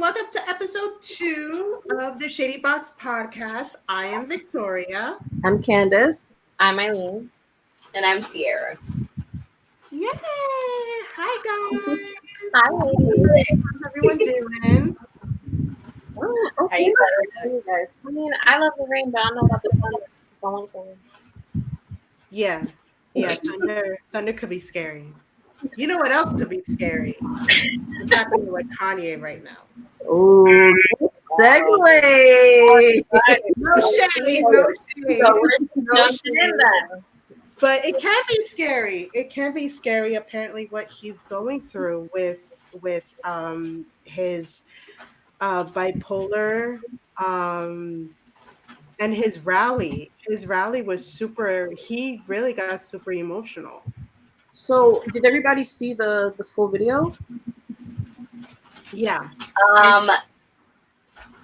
welcome to episode 2 of the Shady Box podcast. I am Victoria. I'm Candace. I'm Eileen. And I'm Sierra. Yay! Hi guys. Hi, ladies. How's everyone doing? Oh, How okay. you How you guys? I mean, I love the rain, but I don't know about the thunder. That's all I'm saying. Yeah. Thunder could be scary. You know what else could be scary? What's happening with Kanye right now? Oh, segue. No shade. So we're jumping in that. But it can be scary. It can be scary. Apparently, what he's going through with his bipolar and his rally. His rally was super. He really got super emotional. So, did everybody see the full video? Yeah.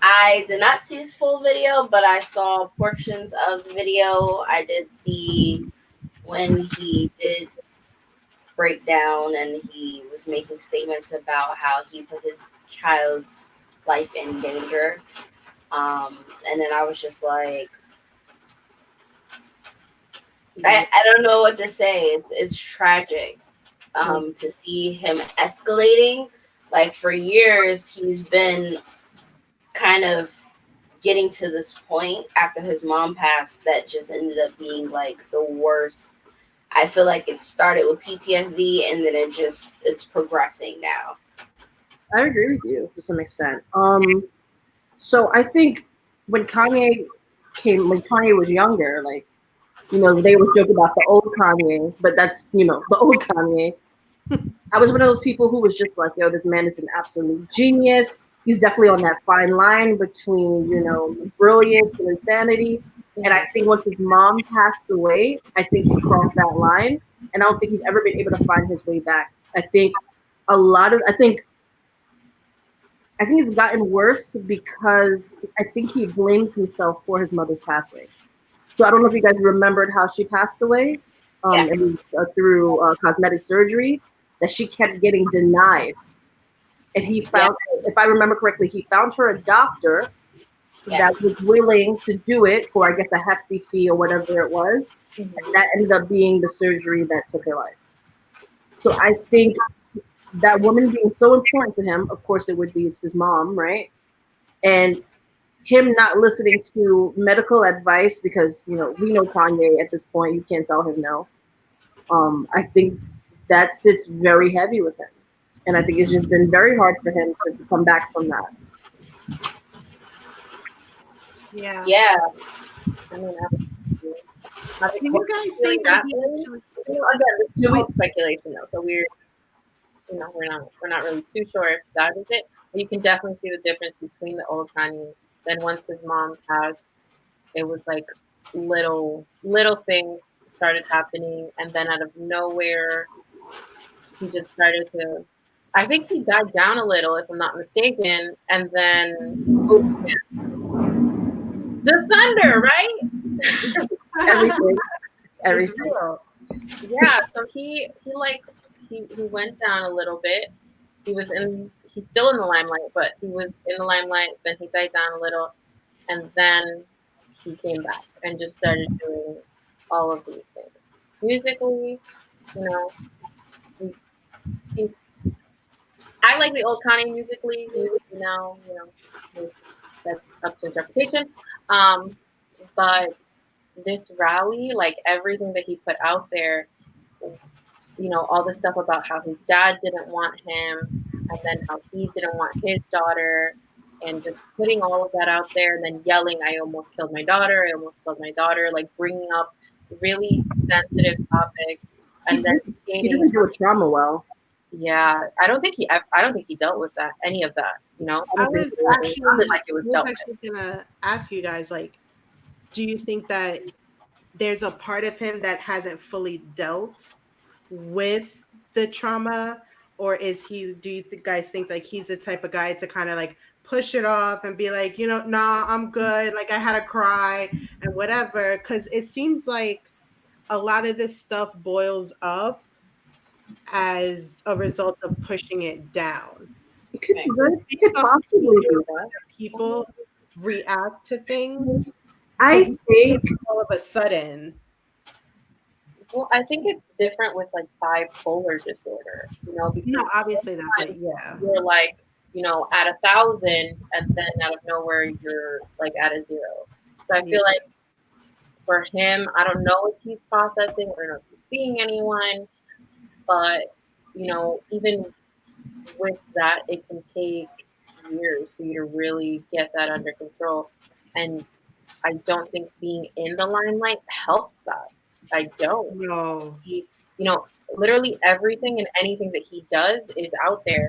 I did not see his full video, but I saw portions of the video. I did see when he did break down and he was making statements about how he put his child's life in danger. And then I was just like, I don't know what to say. It's tragic to see him escalating. Like for years, he's been kind of getting to this point after his mom passed that just ended up being like the worst. I feel like it started with PTSD and then it's progressing now. I agree with you to some extent. So I think when Kanye was younger, like, they would joke about the old Kanye, but that's, the old Kanye. I was one of those people who was just like, yo, this man is an absolute genius. He's definitely on that fine line between, brilliance and insanity. And I think once his mom passed away, I think he crossed that line. And I don't think he's ever been able to find his way back. I think it's gotten worse because I think he blames himself for his mother's passing. So I don't know if you guys remembered how she passed away. It was through cosmetic surgery that she kept getting denied. And he found, if I remember correctly, he found her a doctor that was willing to do it for, I guess, a hefty fee or whatever it was. Mm-hmm. And that ended up being the surgery that took her life. So I think that woman being so important to him, of course it's his mom, right? And him not listening to medical advice because, we know Kanye at this point, you can't tell him no. I think that sits very heavy with him. And I think it's just been very hard for him to come back from that. Yeah. Yeah. I mean, do you guys think that again, it's speculation though, so we're not really too sure if that is it. But you can definitely see the difference between the old Kanye. Then once his mom passed, it was like little things started happening, and then out of nowhere, he just started to. I think he died down a little, if I'm not mistaken, and then the thunder, right? Everything. It's everything. Yeah. So he went down a little bit. He's still in the limelight, but he was in the limelight. Then he died down a little, and then he came back and just started doing all of these things musically. I like the old Kanye musically. Now, that's up to interpretation. But this rally, like everything that he put out there, all the stuff about how his dad didn't want him, and then how he didn't want his daughter, and just putting all of that out there, and then yelling, "I almost killed my daughter! I almost killed my daughter!" Like bringing up really sensitive topics, and then he didn't do a trauma well. Yeah, I don't think he dealt with any of that. I was actually gonna ask you guys, like, do you think that there's a part of him that hasn't fully dealt with the trauma, or do you guys think like he's the type of guy to kind of like push it off and be like, nah, I'm good, like I had to cry and whatever? Because it seems like a lot of this stuff boils up as a result of pushing it down. It could, Right. it could possibly be that. People react to things. I think All of a sudden. Well, I think it's different with like bipolar disorder, because No, obviously that, but yeah. you're like, at 1,000, and then out of nowhere you're like at a 0. So I feel like for him, I don't know if he's processing or if he's seeing anyone, but even with that, it can take years for you to really get that under control. And I don't think being in the limelight helps that. I don't. No. He, literally everything and anything that he does is out there,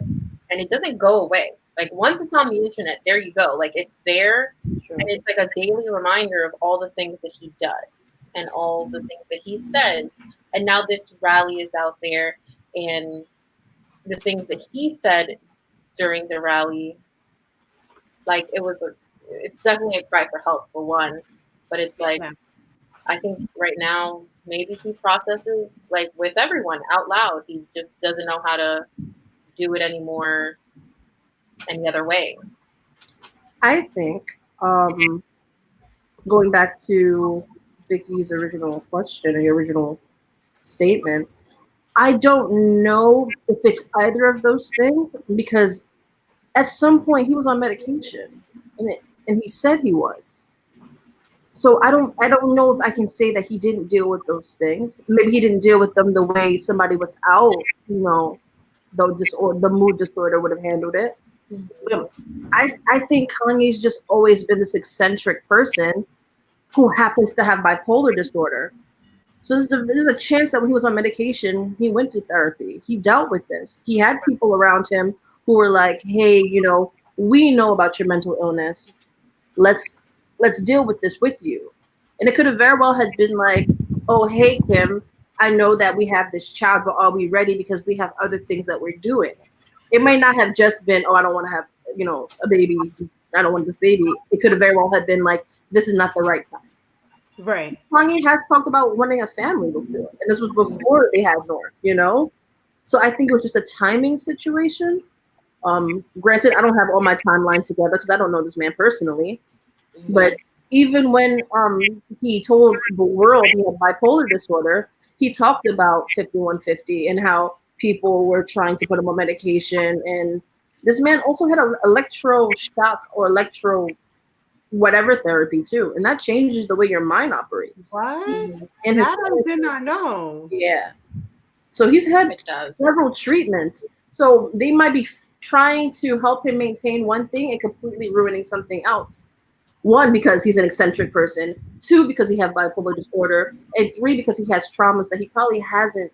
and it doesn't go away. Like once it's on the internet, there you go. Like it's there, and it's like a daily reminder of all the things that he does and all the things that he says. And now this rally is out there, and the things that he said during the rally, like it's definitely a cry for help for one, but it's like I think right now maybe he processes like with everyone out loud. He just doesn't know how to do it anymore any other way. I think going back to Vicky's original question or your original statement, I don't know if it's either of those things because at some point he was on medication and he said he was. So I don't know if I can say that he didn't deal with those things. Maybe he didn't deal with them the way somebody without, the mood disorder would have handled it. But I think Kanye's just always been this eccentric person who happens to have bipolar disorder. So there's a chance that when he was on medication, he went to therapy. He dealt with this. He had people around him who were like, hey, we know about your mental illness. Let's deal with this with you. And it could have very well had been like, oh, hey, Kim, I know that we have this child, but are we ready? Because we have other things that we're doing. It might not have just been, oh, I don't want to have, a baby. I don't want this baby. It could have very well had been like, this is not the right time. Right. Kanye has talked about wanting a family before, and this was before they had North, So I think it was just a timing situation. Granted, I don't have all my timelines together because I don't know this man personally. But even when he told the world he had bipolar disorder, he talked about 5150 and how people were trying to put him on medication. And this man also had an electroshock or electro whatever therapy too. And that changes the way your mind operates. What? And that I did not know. Yeah. So he's had several treatments. So they might be trying to help him maintain one thing and completely ruining something else. 1, because he's an eccentric person. 2, because he has bipolar disorder. And 3, because he has traumas that he probably hasn't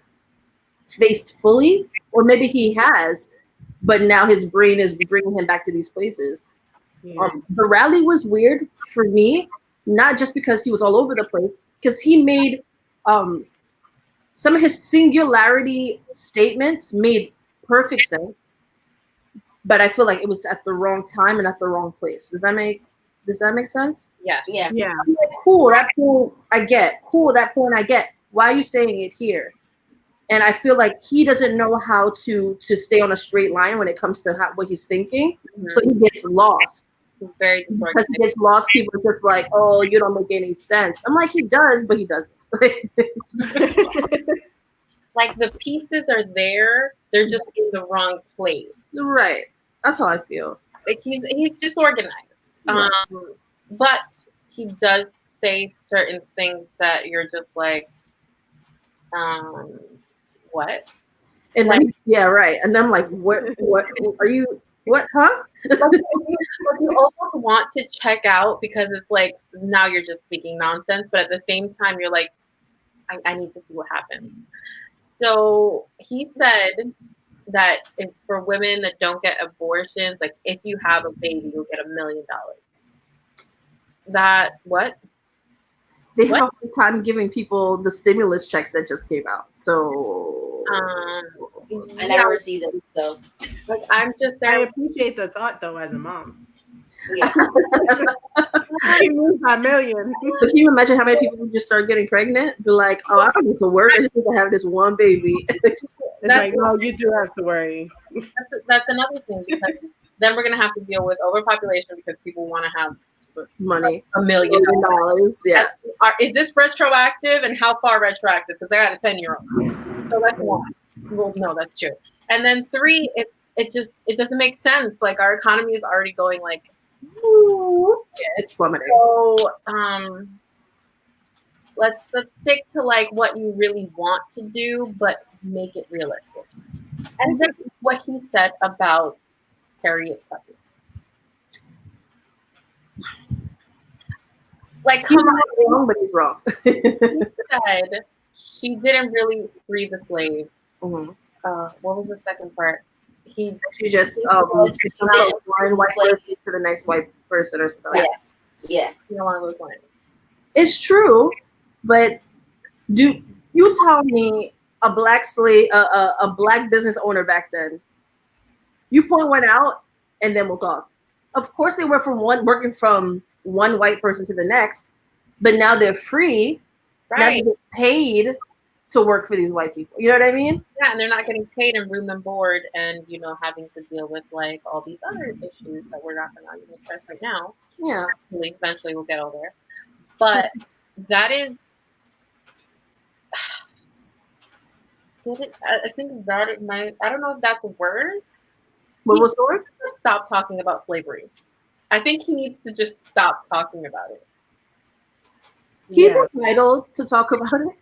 faced fully. Or maybe he has, but now his brain is bringing him back to these places. Yeah. The rally was weird for me, not just because he was all over the place, because he made some of his singularity statements made perfect sense. But I feel like it was at the wrong time and at the wrong place. Does that make sense? Yeah. Yeah. Yeah. I'm like, cool, that point I get. Cool, that point I get. Why are you saying it here? And I feel like he doesn't know how to stay on a straight line when it comes to what he's thinking. Mm-hmm. So he gets lost. He's very disorganized. Because he gets lost, people are just like, oh, you don't make any sense. I'm like, he does, but he doesn't. Like the pieces are there, they're just in the wrong place. Right. That's how I feel. Like he's disorganized. Right. But he does say certain things that you're just like, what? And like, then, yeah, right. And I'm like, what are you, what, huh? You almost want to check out because it's like, now you're just speaking nonsense. But at the same time, you're like, I need to see what happens. So he said that if for women that don't get abortions, like if you have a baby, you'll get $1 million. That what? They have a hard time giving people the stimulus checks that just came out. So I never received it. So like I'm just there. I appreciate the thought though as a mom. Yeah. He moved by million. But can you imagine how many people would just start getting pregnant? Be like, oh, I don't need to work. I just need to have this one baby. It's like, no, you do have to worry. That's another thing, because then we're gonna have to deal with overpopulation because people want to have Money. $1 million. Yeah. Is this retroactive, and how far retroactive? Because I got a 10-year-old. So that's one. Well, no, that's true. And then 3, it doesn't make sense. Like, our economy is already going like, It's plummeting. so let's stick to like what you really want to do, but make it realistic. And then what he said about Harriet Tubman. Like, He's not wrong, but he's wrong. He said she didn't really free the slaves. Mm-hmm. What was the second part? She just one white person to the next white person or something. Yeah. Along those lines. It's true, but do you tell me a black slave, a black business owner back then? You point one out, and then we'll talk. Of course, they were working from one white person to the next, but now they're free. Right. Now they get paid to work for these white people. You know what I mean? Yeah, and they're not getting paid in room and board, and having to deal with like all these other issues that we're not going to even address right now. Yeah. Eventually we'll get all there. But that is, I think that it might, I don't know if that's a word. What was the word? Stop talking about slavery. I think he needs to just stop talking about it. He's entitled to talk about it.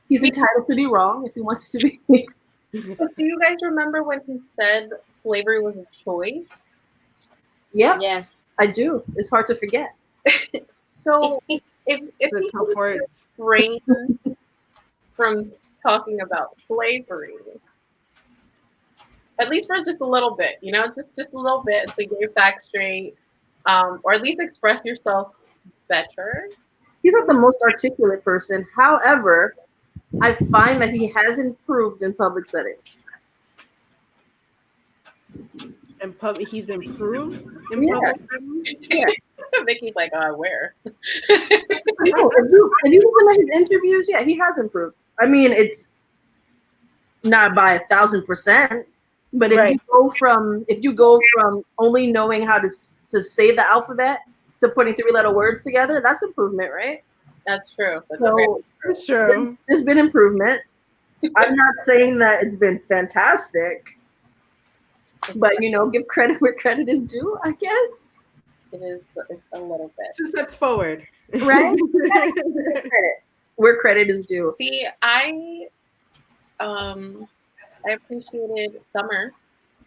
He's entitled to be wrong if he wants to be. But do you guys remember when he said slavery was a choice? Yeah. Yes. I do. It's hard to forget. So if he refrained from talking about slavery, at least for just a little bit, just a little bit, to get your facts straight, or at least express yourself better. He's not the most articulate person. However, I find that he has improved in public settings. In public, he's improved in public settings? Yeah. Vicky's like, where? No, if you listen to his interviews, yeah, he has improved. I mean, it's not by 1,000%, but if you go from only knowing how to say the alphabet to putting 3-letter words together, that's improvement, right? That's true. That's true. There's been improvement. I'm not saying that it's been fantastic, but give credit where credit is due, I guess. It's a little bit. 2 steps forward. Right? Where credit is due. See, I appreciated Summer,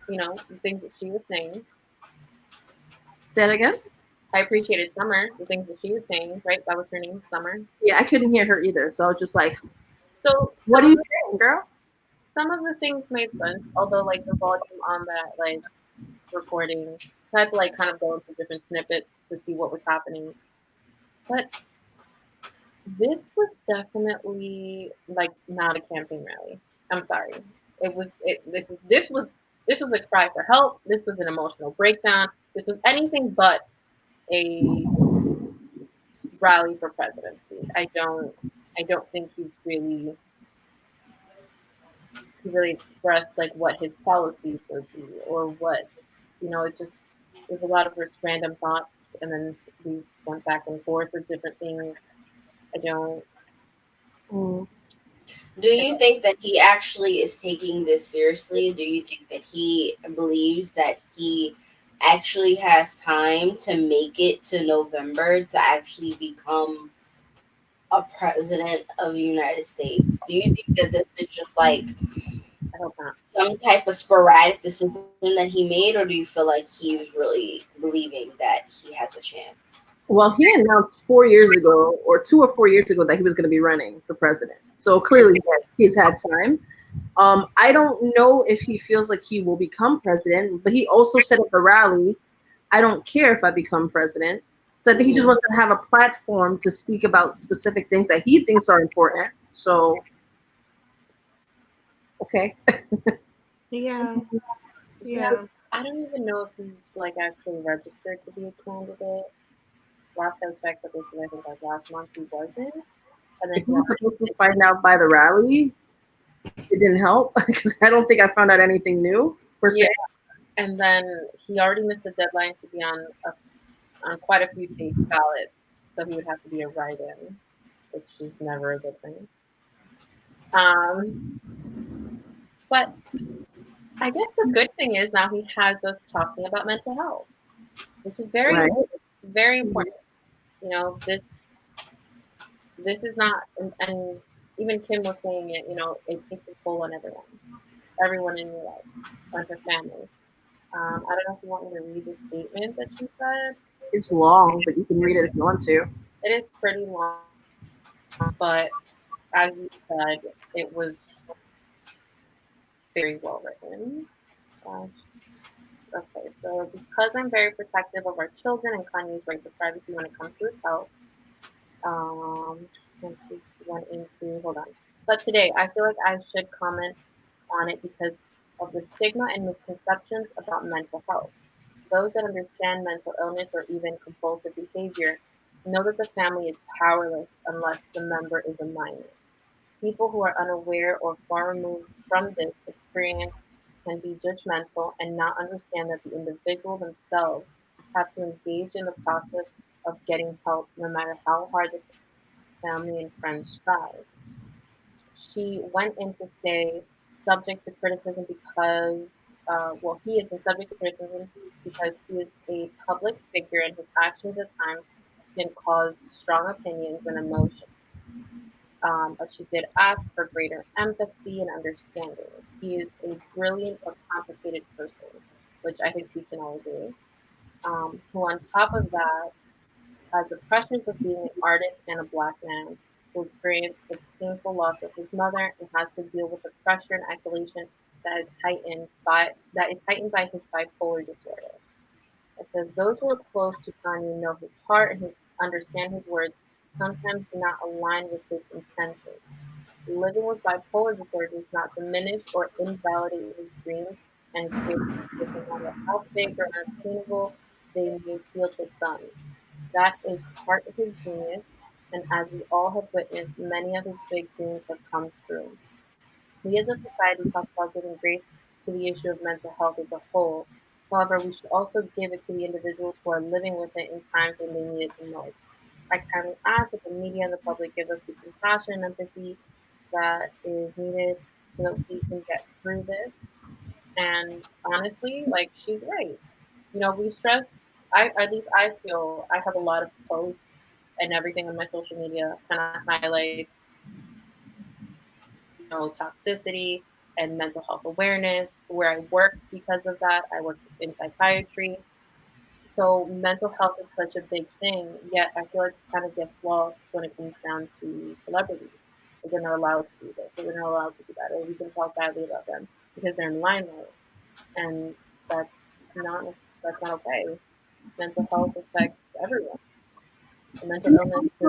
the things that she was saying. Say that again? I appreciated Summer, the things that she was saying, right? That was her name, Summer. Yeah, I couldn't hear her either, so I was just like, so what are you saying, girl? Some of the things made sense, although like the volume on that like recording, I had to like kind of go into different snippets to see what was happening. But this was definitely like not a campaign rally. I'm sorry. This was a cry for help. This was an emotional breakdown. This was anything but a rally for presidency. I don't think he really expressed like what his policies would be or what, it just, there's a lot of just random thoughts, and then we went back and forth with different things. Do you think that he actually is taking this seriously? Do you think that he believes that he actually has time to make it to November to actually become a president of the United States? Do you think that this is just like some type of sporadic decision that he made, or do you feel like he's really believing that he has a chance? Well, he announced 4 years ago, or 2 or 4 years ago, that he was going to be running for president. So clearly, yes, he's had time. I don't know if he feels like he will become president, but he also said at the rally, I don't care if I become president. So I think he just wants to have a platform to speak about specific things that he thinks are important. So, okay. Yeah. I don't even know if he's like actually registered to be a candidate. Last I checked, but this was I think like last month he wasn't. And If then you were supposed to find out by the rally, it didn't help because I don't think I found out anything new per se. and then he already missed the deadline to be on quite a few state ballots, so he would have to be a write-in, which is never a good thing. But I guess the good thing is now he has us talking about mental health, which is very, very important. You know, this is not, and even Kim was saying it. You know, it takes a toll on everyone in your life, on your family. I don't know if you want me to read the statement that she said. It's long, but you can read it if you want to. It is pretty long, but as you said, it was very well written. Okay, so because I'm very protective of our children and Kanye's right to privacy when it comes to his health, and she went into, hold on. But today, I feel like I should comment on it because of the stigma and misconceptions about mental health. Those that understand mental illness or even compulsive behavior know that the family is powerless unless the member is a minor. People who are unaware or far removed from this experience can be judgmental and not understand that the individual themselves have to engage in the process of getting help no matter how hard the family and friends try. She went in to say subject to criticism because, well, he has been subject to criticism because he is a public figure and his actions at times can cause strong opinions and emotions. But she did ask for greater empathy and understanding. He is a brilliant but complicated person, which I think we can all agree. Who, on top of that, has the pressures of being an artist and a black man who experienced the painful loss of his mother and has to deal with the pressure and isolation that is heightened by his bipolar disorder. It says those who are close to Kanye know his heart and understand his words sometimes do not align with his intentions. Living with bipolar disorder does not diminish or invalidate his dreams and his creativity, no matter how big or unattainable they may feel to some. That is part of his genius, and as we all have witnessed, many of his big dreams have come true. We as a society talk about giving grace to the issue of mental health as a whole. However, we should also give it to the individuals who are living with it in times when they need it the most. I kindly ask that the media and the public give us the compassion and empathy that is needed so that we can get through this. And honestly, like she's right. You know, we stress. I at least I feel I have a lot of posts and everything on my social media kind of highlight, you know, toxicity and mental health awareness. Where I work because of that, I work in psychiatry. So mental health is such a big thing. Yet I feel like it kind of gets lost when it comes down to celebrities. Like they're not allowed to do this, or they're not allowed to do that, or we can talk badly about them because they're in limelight, and that's not that's not okay. Mental health affects everyone. And mental illness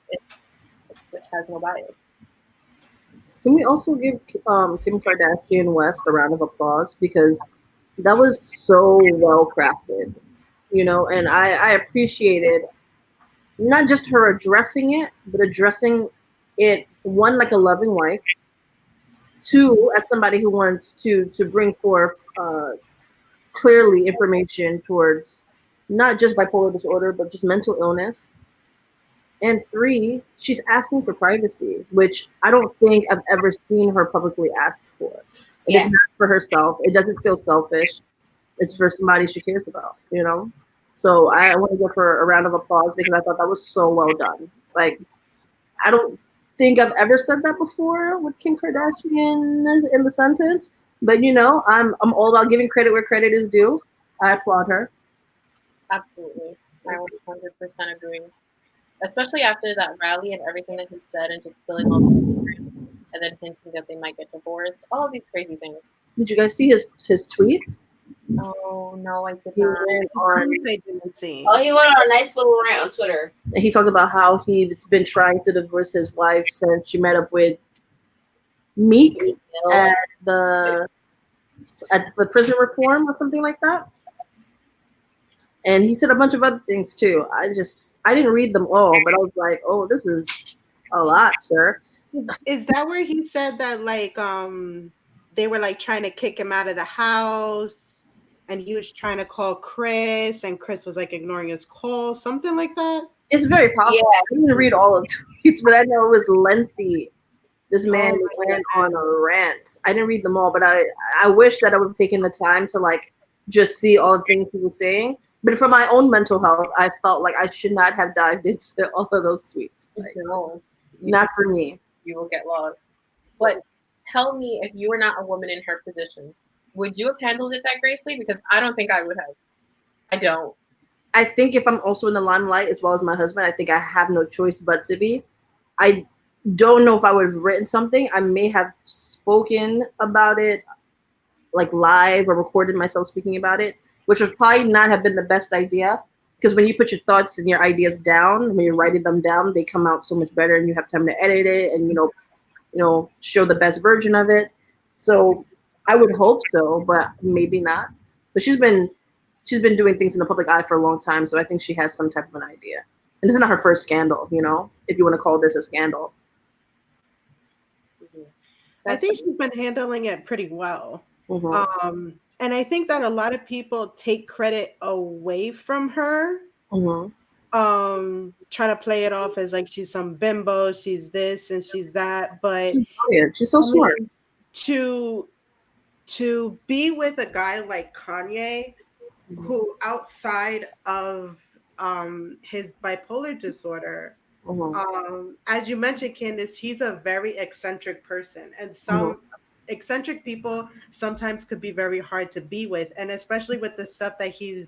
it, it has no bias. Can we also give Kim Kardashian West a round of applause because that was so well crafted, you know, and I appreciated not just her addressing it, but addressing it one like a loving wife, two as somebody who wants to bring forth clearly information towards not just bipolar disorder but just mental illness, and three, she's asking for privacy, which I don't think I've ever seen her publicly ask for. It is not for herself. It doesn't feel selfish. It's for somebody she cares about, you know? So I want to give her a round of applause because I thought that was so well done. Like, I don't think I've ever said that before with Kim Kardashian in the sentence, but you know, I'm all about giving credit where credit is due. I applaud her. Absolutely. I 100% agree. Especially after that rally and everything that he said and just spilling all the and then hinting that they might get divorced. All of these crazy things. Did you guys see his tweets? Oh no, I did He not. went on. I didn't see. Oh, he went on a nice little rant on Twitter. He talked about how he's been trying to divorce his wife since she met up with Meek at the at the prison reform or something like that. And he said a bunch of other things too. I didn't read them all, but I was like, oh, this is a lot, sir. Is that where he said that like they were like trying to kick him out of the house and he was trying to call Chris and Chris was like ignoring his call, something like that? It's very possible. Yeah. I didn't read all of the tweets, but I know it was lengthy. This man went on a rant. I didn't read them all, but I wish that I would have taken the time to like just see all the things he was saying. But for my own mental health, I felt like I should not have dived into all of those tweets. Like, no, not for me. You will get lost. But tell me, if you were not a woman in her position, would you have handled it that gracefully? Because I don't think I would have. I don't. I think if I'm also in the limelight as well as my husband, I think I have no choice but to be. I don't know if I would have written something. I may have spoken about it like live or recorded myself speaking about it, which would probably not have been the best idea. Because when you put your thoughts and your ideas down, when you're writing them down, they come out so much better and you have time to edit it and, you know, show the best version of it. So I would hope so, but maybe not. But she's been doing things in the public eye for a long time, so I think she has some type of an idea. And this is not her first scandal, you know, if you want to call this a scandal. I think she's been handling it pretty well. Mm-hmm. And I think that a lot of people take credit away from her. Mm-hmm. Trying to play it off as like she's some bimbo, she's this and she's that. But she's so smart. To be with a guy like Kanye, who outside of his bipolar disorder, as you mentioned, Candace, he's a very eccentric person, and some eccentric people sometimes could be very hard to be with, and especially with the stuff that he's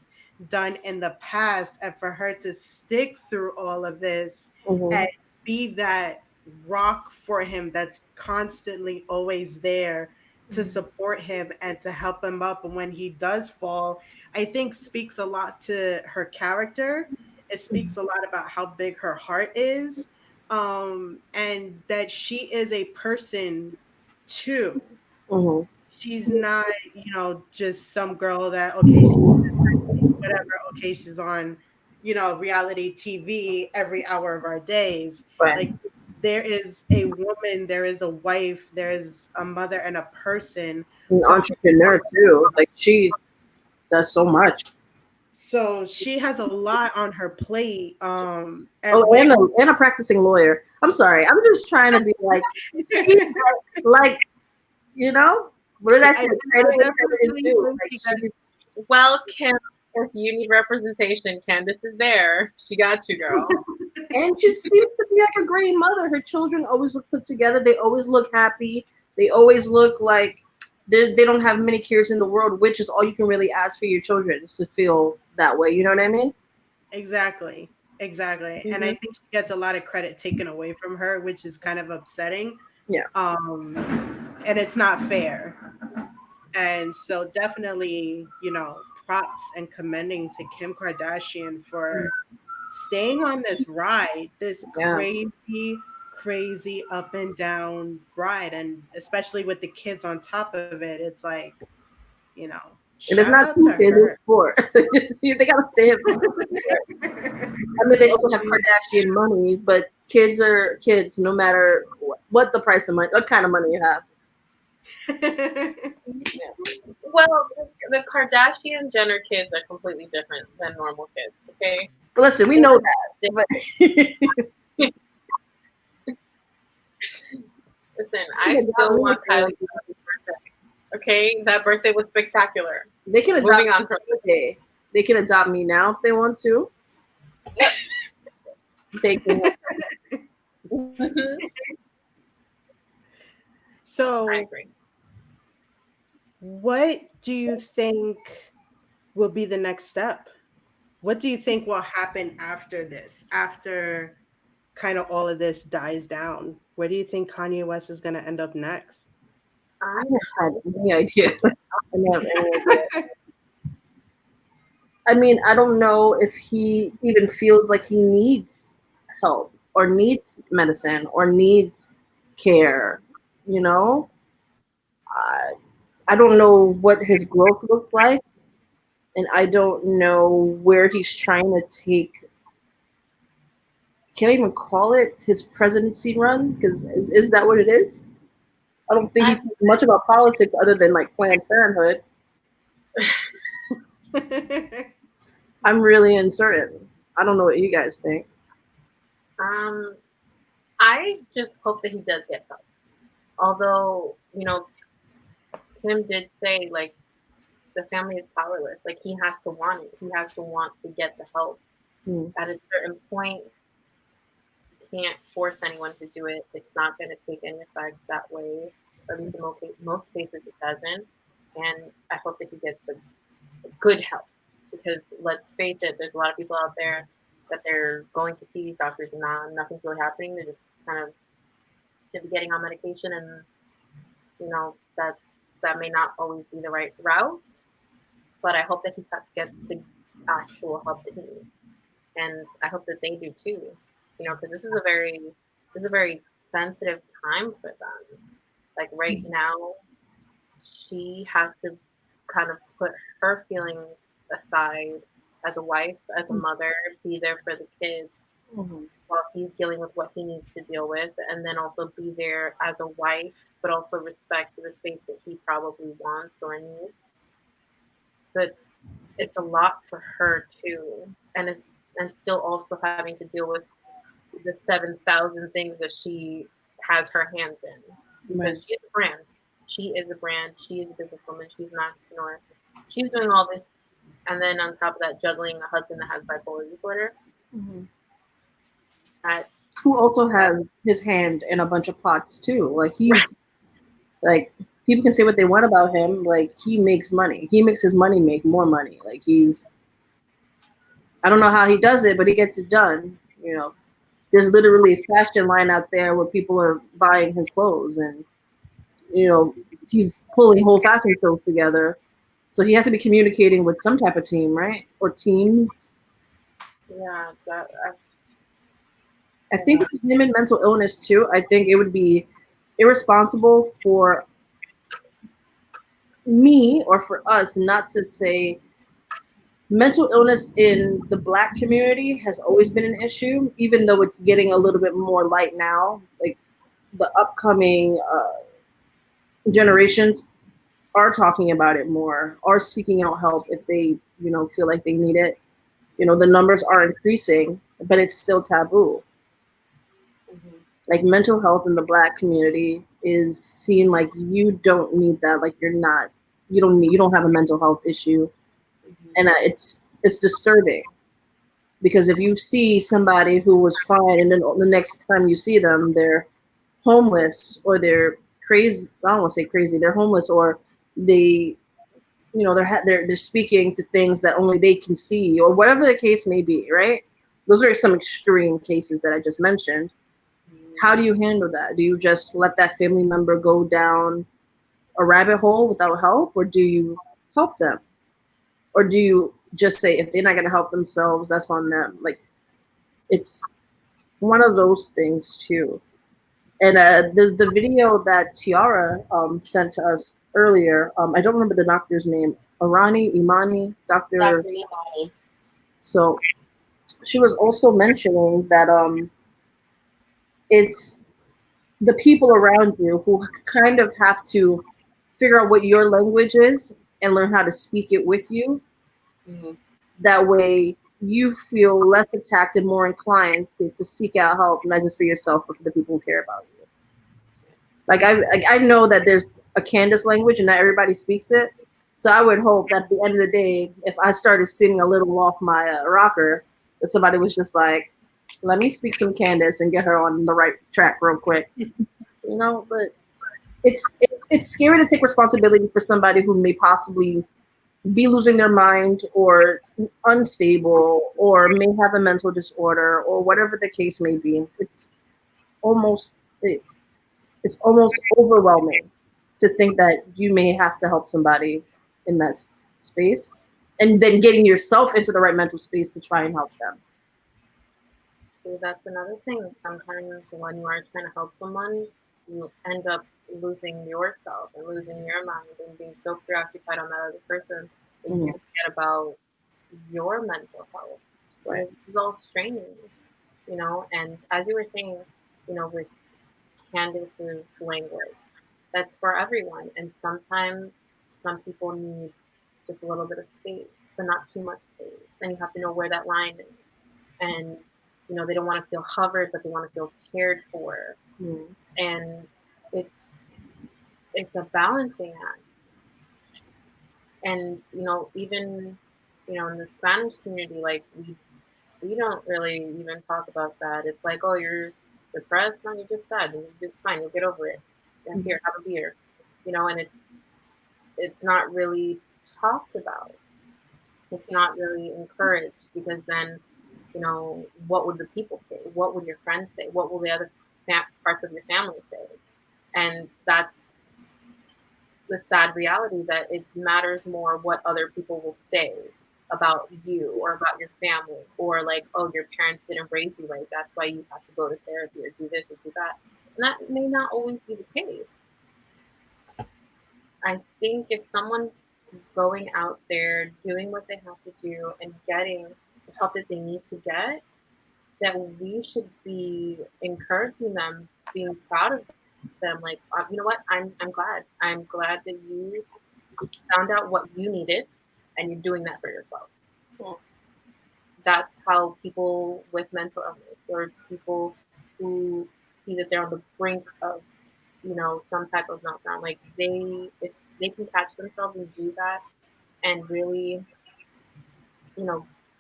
done in the past, and for her to stick through all of this and be that rock for him that's constantly always there to support him and to help him up, and when he does fall, I think speaks a lot to her character. It speaks a lot about how big her heart is, and that she is a person too. She's not, you know, just some girl that she's whatever, she's on, you know, reality TV every hour of our days. Right. Like, there is a woman, there is a wife, there is a mother and a person. An entrepreneur too. Like, she does so much. So she has a lot on her plate. And a practicing lawyer. I'm sorry. I'm just trying to be like, like, you know, what did I say? Well, Kim, if you need representation, Candace is there. She got you, girl. And she seems to be like a great mother. Her children always look put together. They always look happy. They always look like they don't have many cares in the world, which is all you can really ask for your children, is to feel that way. You know what I mean? Exactly. And I think she gets a lot of credit taken away from her, which is kind of upsetting. Yeah. And it's not fair. And so definitely, you know, props and commending to Kim Kardashian for staying on this ride, this crazy up and down ride, and especially with the kids on top of it, it's like, you know, and it's not 2 kids, it's 4. They gotta stay. I mean, they also have Kardashian money, but kids are kids, no matter what the price of money, what kind of money you have. Well, the Kardashian Jenner kids are completely different than normal kids. Okay. But listen, we know that. Listen, I still want Kylie's birthday. Okay, that birthday was spectacular. They can adopt me on birthday. They can adopt me now if they want to. They can. So, I agree. What do you think will be the next step? What do you think will happen after this? After kind of all of this dies down, where do you think Kanye West is going to end up next? I don't have any idea. I mean, I don't know if he even feels like he needs help or needs medicine or needs care, you know? I don't know what his growth looks like, and I don't know where he's trying to take. Can't even call it his presidency run, because is that what it is? I don't think he thinks much about politics other than like Planned Parenthood. I'm really uncertain. I don't know what you guys think. I just hope that he does get help. Although, Kim did say like the family is powerless. Like he has to want it. He has to want to get the help. At a certain point, you can't force anyone to do it. It's not going to take any effect that way. At least in most cases, it doesn't. And I hope that he gets the good help, because let's face it, there's a lot of people out there that they're going to see these doctors and nothing's really happening. They're just kind of getting on medication, and that may not always be the right route. But I hope that he gets the actual help that he needs, and I hope that they do too. Because this is a very sensitive time for them. Like right now, she has to kind of put her feelings aside as a wife, as a mother, be there for the kids while he's dealing with what he needs to deal with, and then also be there as a wife, but also respect the space that he probably wants or needs. So it's a lot for her too, and still also having to deal with the 7,000 things that she has her hands in, because she is a brand. She is a brand. She is a businesswoman. She's an entrepreneur. She's doing all this, and then on top of that, juggling a husband that has bipolar disorder. Who also has his hand in a bunch of pots too. Like he's like, people can say what they want about him. Like he makes money. He makes his money make more money. Like I don't know how he does it, but he gets it done. There's literally a fashion line out there where people are buying his clothes, and he's pulling whole fashion shows together. So he has to be communicating with some type of team, right? Or teams. Yeah, I think with him and mental illness too, I think it would be irresponsible for me or for us not to say mental illness in the Black community has always been an issue, even though it's getting a little bit more light now. Like the upcoming generations are talking about it more, are seeking out help if they, feel like they need it. The numbers are increasing, but it's still taboo. Like mental health in the Black community is seen like you don't need that. Like you don't have a mental health issue, and it's disturbing, because if you see somebody who was fine and then the next time you see them, they're homeless or they're crazy. I don't want to say crazy. They're homeless, or they, they're speaking to things that only they can see, or whatever the case may be. Right? Those are some extreme cases that I just mentioned. How do you handle that? Do you just let that family member go down a rabbit hole without help, or do you help them, or do you just say if they're not going to help themselves, that's on them? Like it's one of those things too. And there's the video that Tiara sent to us earlier. I don't remember the doctor's name. Imani, Dr. Imani. So she was also mentioning that it's the people around you who kind of have to figure out what your language is and learn how to speak it with you. That way you feel less attacked and more inclined to seek out help, not just for yourself, but for the people who care about you. Like I know that there's a Candace language and not everybody speaks it. So I would hope that at the end of the day, if I started singing a little off my rocker, that somebody was just like, let me speak some Candace and get her on the right track real quick. But it's scary to take responsibility for somebody who may possibly be losing their mind or unstable or may have a mental disorder or whatever the case may be. It's almost overwhelming to think that you may have to help somebody in that space, and then getting yourself into the right mental space to try and help them. So that's another thing. Sometimes when you are trying to help someone, you end up losing yourself and losing your mind and being so preoccupied on that other person that you forget about your mental health. Right. It's all straining, and as you were saying, with Candace's language, that's for everyone. And sometimes some people need just a little bit of space, but not too much space. And you have to know where that line is. And, they don't want to feel hovered, but they want to feel cared for. And it's it's a balancing act. And, even, in the Spanish community, like we don't really even talk about that. It's like, oh, you're depressed, no, you're just sad. It's fine, you'll get over it. And here, have a beer. And it's not really talked about. It's not really encouraged because then, what would the people say? What would your friends say? What will the other parts of your family say? And that's the sad reality, that it matters more what other people will say about you or about your family, or like, oh, your parents didn't raise you right, that's why you have to go to therapy or do this or do that. And that may not always be the case. I think if someone's going out there doing what they have to do and getting the help that they need to get, then we should be encouraging them, being proud of them. Like, you know what? I'm glad. I'm glad that you found out what you needed, and you're doing that for yourself. That's how people with mental illness, or people who see that they're on the brink of, some type of meltdown, like if they can catch themselves and do that and really,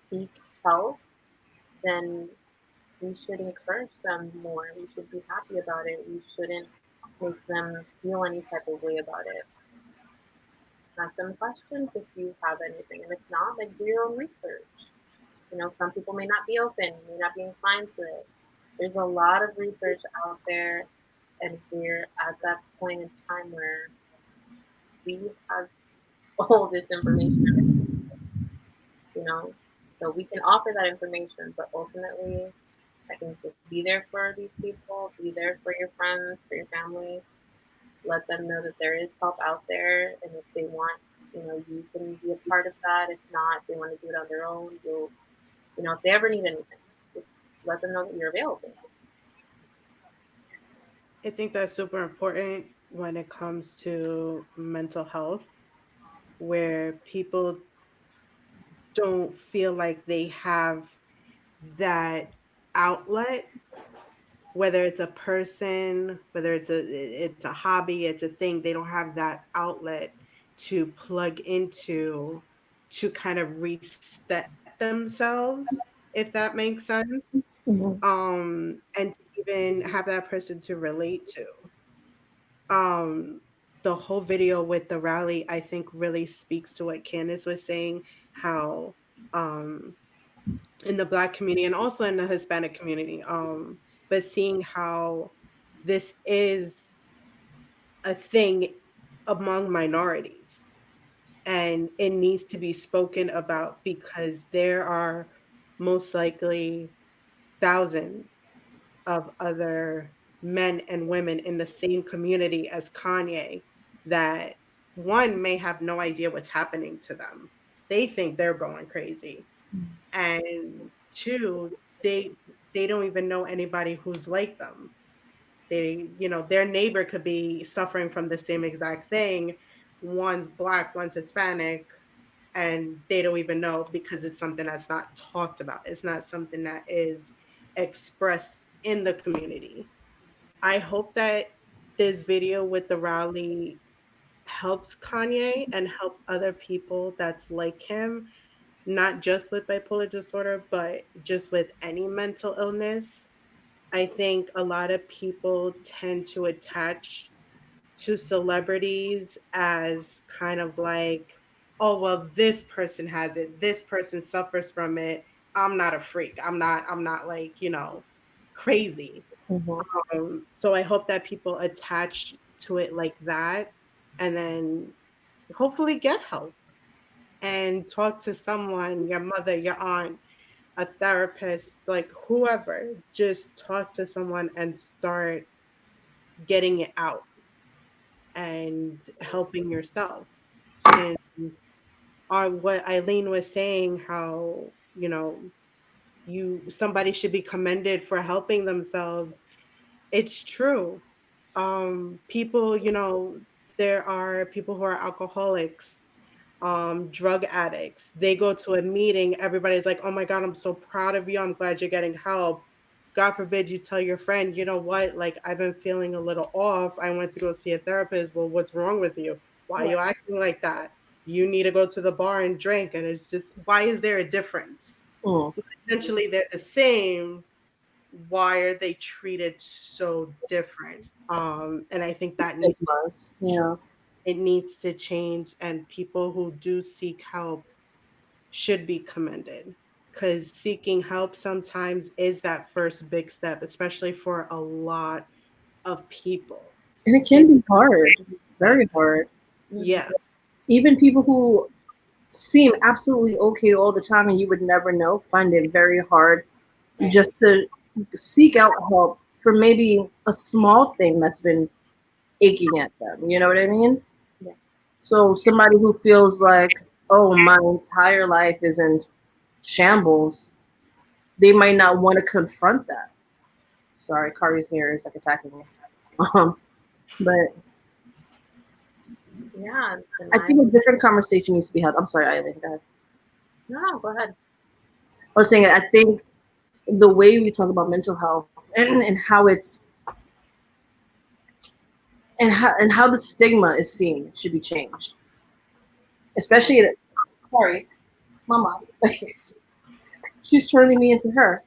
seek help, then we should encourage them more. We should be happy about it. We shouldn't make them feel any type of way about it. Ask them questions if you have anything, and if not, like, do your own research. Some people may not be open, may not be inclined to it. There's a lot of research out there, and we're at that point in time where we have all this information, so we can offer that information, but ultimately, I think just be there for these people, be there for your friends, for your family, let them know that there is help out there, and if they want, you can be a part of that. If not, if they want to do it on their own, if they ever need anything, just let them know that you're available. I think that's super important when it comes to mental health, where people don't feel like they have that outlet, whether it's a person, whether it's a hobby, it's a thing, they don't have that outlet to plug into to kind of reset themselves, if that makes sense. And to even have that person to relate to. Um, the whole video with the rally, I think, really speaks to what Candace was saying, how um in the Black community and also in the Hispanic community, but seeing how this is a thing among minorities and it needs to be spoken about because there are most likely thousands of other men and women in the same community as Kanye that one may have no idea what's happening to them. They think they're going crazy. And two, they don't even know anybody who's like them. Their neighbor could be suffering from the same exact thing. One's Black, one's Hispanic, and they don't even know because it's something that's not talked about. It's not something that is expressed in the community. I hope that this video with the rally helps Kanye and helps other people that's like him, not just with bipolar disorder, but just with any mental illness. I think a lot of people tend to attach to celebrities as kind of like, oh, well, this person has it, this person suffers from it. I'm not a freak. I'm not like, crazy. So I hope that people attach to it like that and then hopefully get help and talk to someone, your mother, your aunt, a therapist, like whoever. Just talk to someone and start getting it out and helping yourself. And what Eileen was saying, how, somebody should be commended for helping themselves. It's true. People, there are people who are alcoholics, drug addicts. They go to a meeting, everybody's like, oh my God, I'm so proud of you. I'm glad you're getting help. God forbid you tell your friend, you know what, like, I've been feeling a little off. I went to go see a therapist. Well, what's wrong with you? Why are you acting like that? You need to go to the bar and drink. And it's just, why is there a difference? Essentially, they're the same. Why are they treated so different? And I think that it needs to change, and people who do seek help should be commended, because seeking help sometimes is that first big step, especially for a lot of people. And it can be hard, very hard. Yeah. Even people who seem absolutely okay all the time and you would never know find it very hard just to seek out help for maybe a small thing that's been aching at them. You know what I mean? Yeah. So somebody who feels like, oh, my entire life is in shambles, they might not want to confront that. Sorry, Kari's here is like attacking me. But yeah, I think a different conversation needs to be had. I'm sorry, Eileen, go ahead. No, go ahead. I was saying, I think the way we talk about mental health and how it's and how the stigma is seen should be changed. Especially, sorry, Mama, she's turning me into her.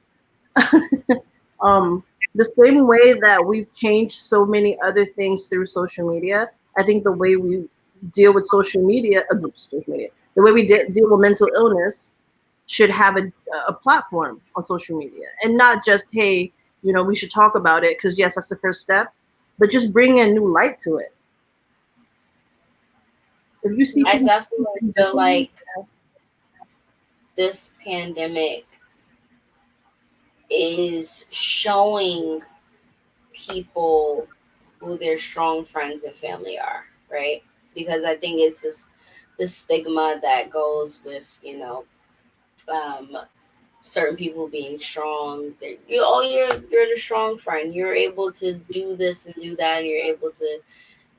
The same way that we've changed so many other things through social media, I think the way we deal with social media, the way we deal with mental illness should have a platform on social media, and not just, hey, we should talk about it because yes, that's the first step, but just bring a new light to it. If you see, I definitely feel like this pandemic is showing people who their strong friends and family are, right? Because I think it's this stigma that goes with, certain people being strong. You're the strong friend. You're able to do this and do that, and you're able to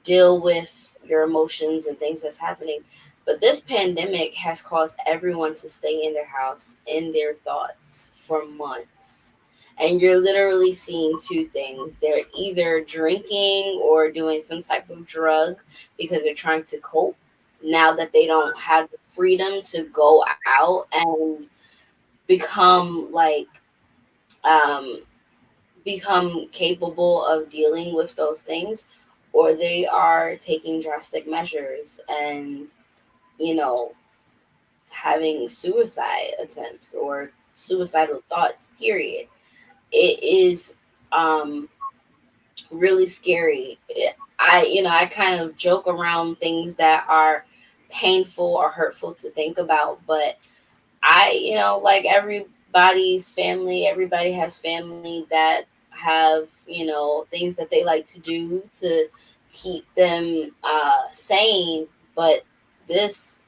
deal with your emotions and things that's happening. But this pandemic has caused everyone to stay in their house, in their thoughts for months. And you're literally seeing two things. They're either drinking or doing some type of drug because they're trying to cope now that they don't have the freedom to go out and become become capable of dealing with those things, or they are taking drastic measures and, having suicide attempts or suicidal thoughts, period. It is really scary. I kind of joke around things that are painful or hurtful to think about, but like everybody's family, everybody has family that have, things that they like to do to keep them sane. But this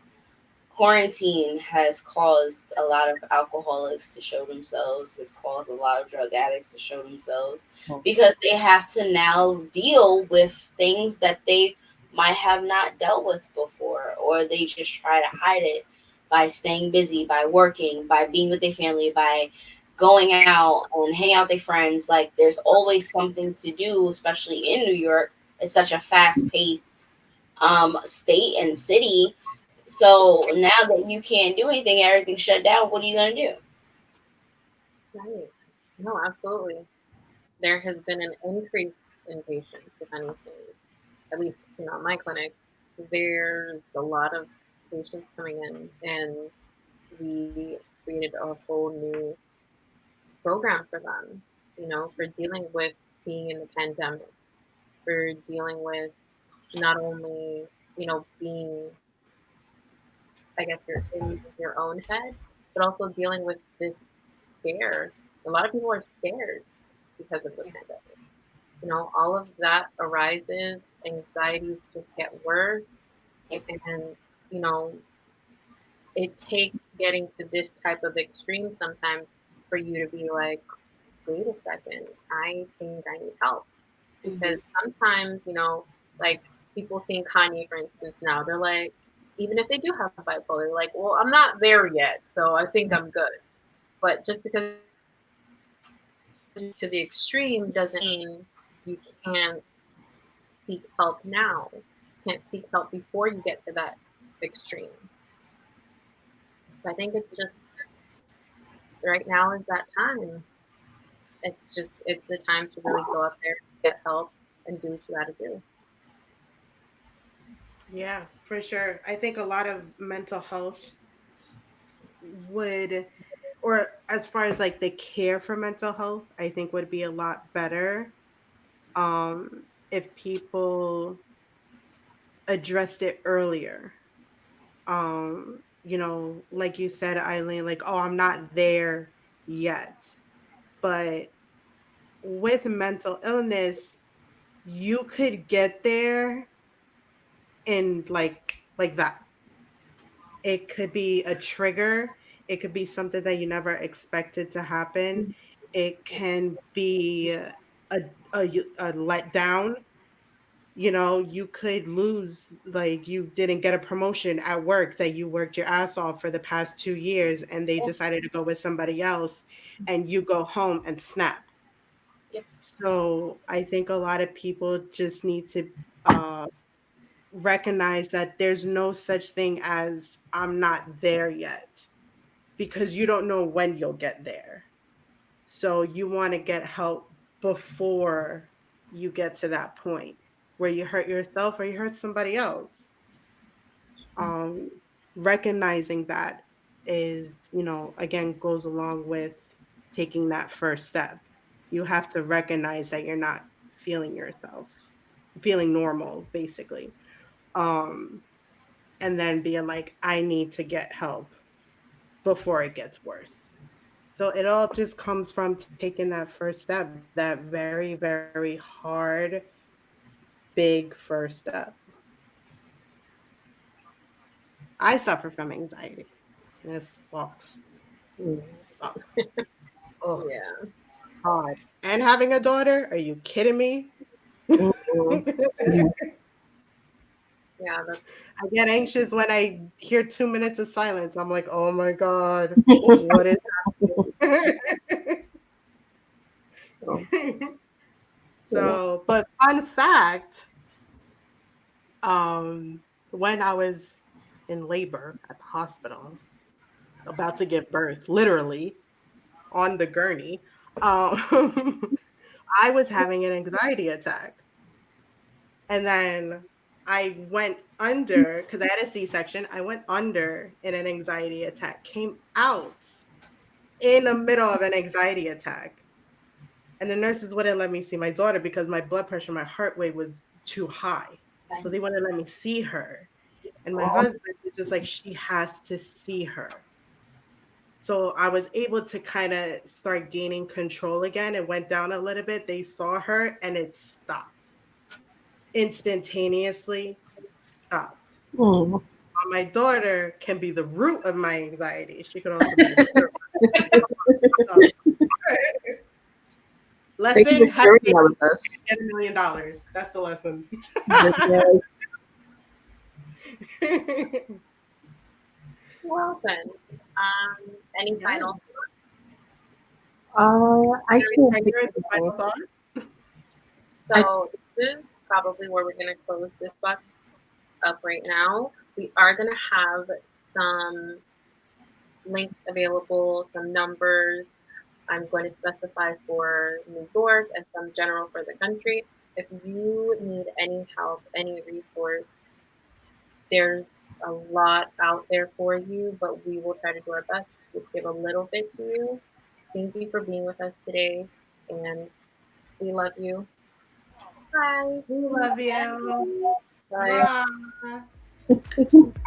quarantine has caused a lot of alcoholics to show themselves, has caused a lot of drug addicts to show themselves, because they have to now deal with things that they might have not dealt with before, or they just try to hide it by staying busy, by working, by being with their family, by going out and hanging out with their friends. Like, there's always something to do, especially in New York. It's such a fast-paced state and city. So now that you can't do anything, everything's shut down, what are you going to do? Right. No, absolutely. There has been an increase in patients, if anything. At least, in my clinic, there's a lot of patients coming in, and we created a whole new program for them, for dealing with being in the pandemic, for dealing with not only, being, I guess, you're in your own head, but also dealing with this scare. A lot of people are scared because of the pandemic. all of that arises, anxieties just get worse. Yep. And, you know, it takes getting to this type of extreme sometimes for you to be like, wait a second, I think I need help. Because sometimes, like people seeing Kanye, for instance, now, they're like, even if they do have bipolar, like, well, I'm not there yet, so I think I'm good. But just because to the extreme doesn't mean you can't seek help now. You can't seek help before you get to that extreme. So I think it's just right now is that time. It's the time to really go out there, get help, and do what you got to do. Yeah, for sure. I think a lot of mental health would, or as far as like the care for mental health, I think would be a lot better if people addressed it earlier. Like you said, Eileen, like, oh, I'm not there yet. But with mental illness, you could get there in like that. It could be a trigger. It could be something that you never expected to happen. It can be a letdown. You could lose, like you didn't get a promotion at work that you worked your ass off for the past 2 years, and they decided to go with somebody else, and you go home and snap. Yep. So I think a lot of people just need to uh, recognize that there's no such thing as I'm not there yet, because you don't know when you'll get there. So you want to get help before you get to that point where you hurt yourself or you hurt somebody else. Um, Recognizing that is, again, goes along with taking that first step. You have to recognize that you're not feeling yourself, feeling normal, basically. Um, and then being like, I need to get help before it gets worse. So it all just comes from taking that first step, that very, very hard, big first step. I suffer from anxiety. And it sucks. Sucks. Oh, Yeah, God. And having a daughter? Are you kidding me? yeah, that's I get anxious when I hear 2 minutes of silence. I'm like, oh my God, what is happening? So, but fun fact, um, when I was in labor at the hospital, about to give birth, literally on the gurney, I was having an anxiety attack. And then I went under because I had a C-section. I went under in an anxiety attack, came out in the middle of an anxiety attack. And the nurses wouldn't let me see my daughter because my blood pressure, my heart rate was too high. So they wouldn't let me see her. And my husband was just like, she has to see her. So I was able to kind of start gaining control again. It went down a little bit. They saw her and it stopped instantaneously. Stopped. My daughter can be the root of my anxiety. She could also be the trigger. Thank you Lesson: for have sharing to that with us. get $1 million. That's the lesson. well then. Any Yeah. final? I can't think Trigger, of the final anything. So thought. this is probably where we're gonna close this box up right now. We are gonna have some links available, some numbers. I'm going to specify for New York and some general for the country. If you need any help, any resource, there's a lot out there for you, but we will try to do our best to just give a little bit to you. Thank you for being with us today, and we love you. Bye. We love you. Bye. Bye.